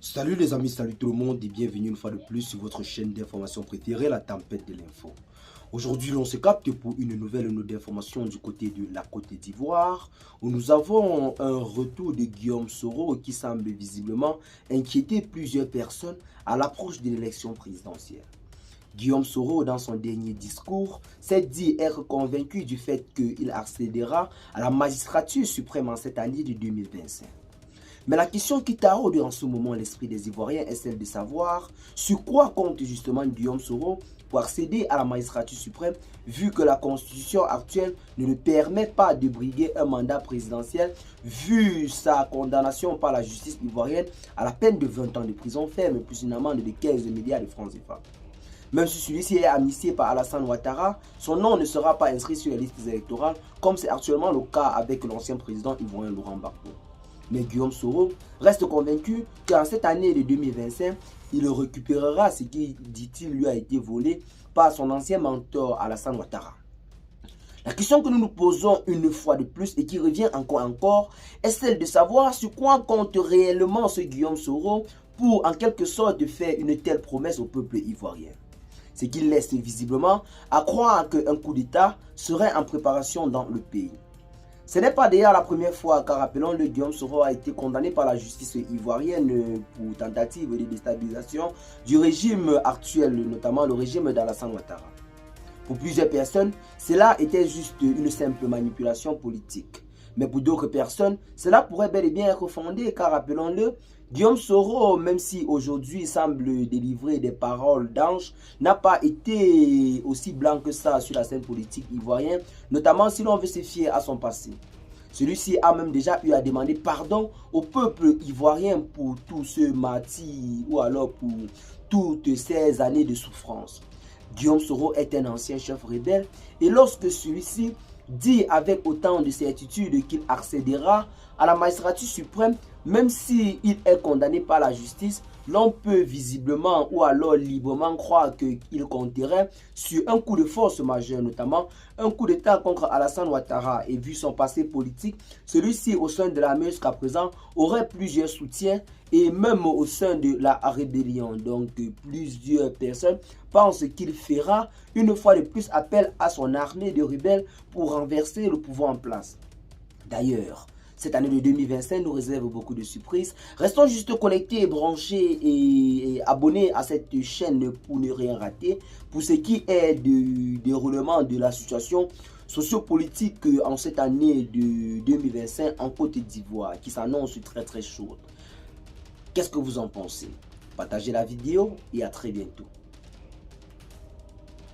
Salut les amis, salut tout le monde et bienvenue une fois de plus sur votre chaîne d'information préférée, la tempête de l'info. Aujourd'hui, on se capte pour une nouvelle note d'information du côté de la Côte d'Ivoire, où nous avons un retour de Guillaume Soro qui semble visiblement inquiéter plusieurs personnes à l'approche de l'élection présidentielle. Guillaume Soro, dans son dernier discours, s'est dit être convaincu du fait qu'il accédera à la magistrature suprême en cette année de 2025. Mais la question qui taraude en ce moment l'esprit des Ivoiriens est celle de savoir sur quoi compte justement Guillaume Soro pour accéder à la magistrature suprême, vu que la constitution actuelle ne le permet pas de briguer un mandat présidentiel, vu sa condamnation par la justice ivoirienne à la peine de 20 ans de prison ferme plus une amende de 15 milliards de francs CFA. Même si celui-ci est amnistié par Alassane Ouattara, son nom ne sera pas inscrit sur les listes électorales, comme c'est actuellement le cas avec l'ancien président ivoirien Laurent Gbagbo. Mais Guillaume Soro reste convaincu qu'en cette année de 2025, il récupérera ce qui, dit-il, lui a été volé par son ancien mentor Alassane Ouattara. La question que nous nous posons une fois de plus et qui revient encore est celle de savoir sur quoi compte réellement ce Guillaume Soro pour en quelque sorte faire une telle promesse au peuple ivoirien. Ce qui laisse visiblement à croire qu'un coup d'État serait en préparation dans le pays. Ce n'est pas d'ailleurs la première fois, car rappelons-le, Guillaume Soro a été condamné par la justice ivoirienne pour tentative de déstabilisation du régime actuel, notamment le régime d'Alassane Ouattara. Pour plusieurs personnes, cela était juste une simple manipulation politique. Mais pour d'autres personnes, cela pourrait bel et bien être fondé, car rappelons-le, Guillaume Soro, même si aujourd'hui semble délivrer des paroles d'ange, n'a pas été aussi blanc que ça sur la scène politique ivoirienne, notamment si l'on veut se fier à son passé. Celui-ci a même déjà eu à demander pardon au peuple ivoirien pour tout ce martyre ou alors pour toutes ces années de souffrance. Guillaume Soro est un ancien chef rebelle et lorsque celui-ci dit avec autant de certitude qu'il accédera à la magistrature suprême, même s'il est condamné par la justice, l'on peut visiblement ou alors librement croire qu'il compterait sur un coup de force majeur, notamment un coup d'État contre Alassane Ouattara. Et vu son passé politique, celui-ci au sein de l'armée jusqu'à présent aurait plusieurs soutiens et même au sein de la rébellion. Donc plusieurs personnes pensent qu'il fera une fois de plus appel à son armée de rebelles pour renverser le pouvoir en place. D'ailleurs, cette année de 2025 nous réserve beaucoup de surprises. Restons juste connectés, branchés et abonnés à cette chaîne pour ne rien rater. Pour ce qui est du déroulement de la situation sociopolitique en cette année de 2025 en Côte d'Ivoire, qui s'annonce très chaude. Qu'est-ce que vous en pensez? Partagez la vidéo et à très bientôt.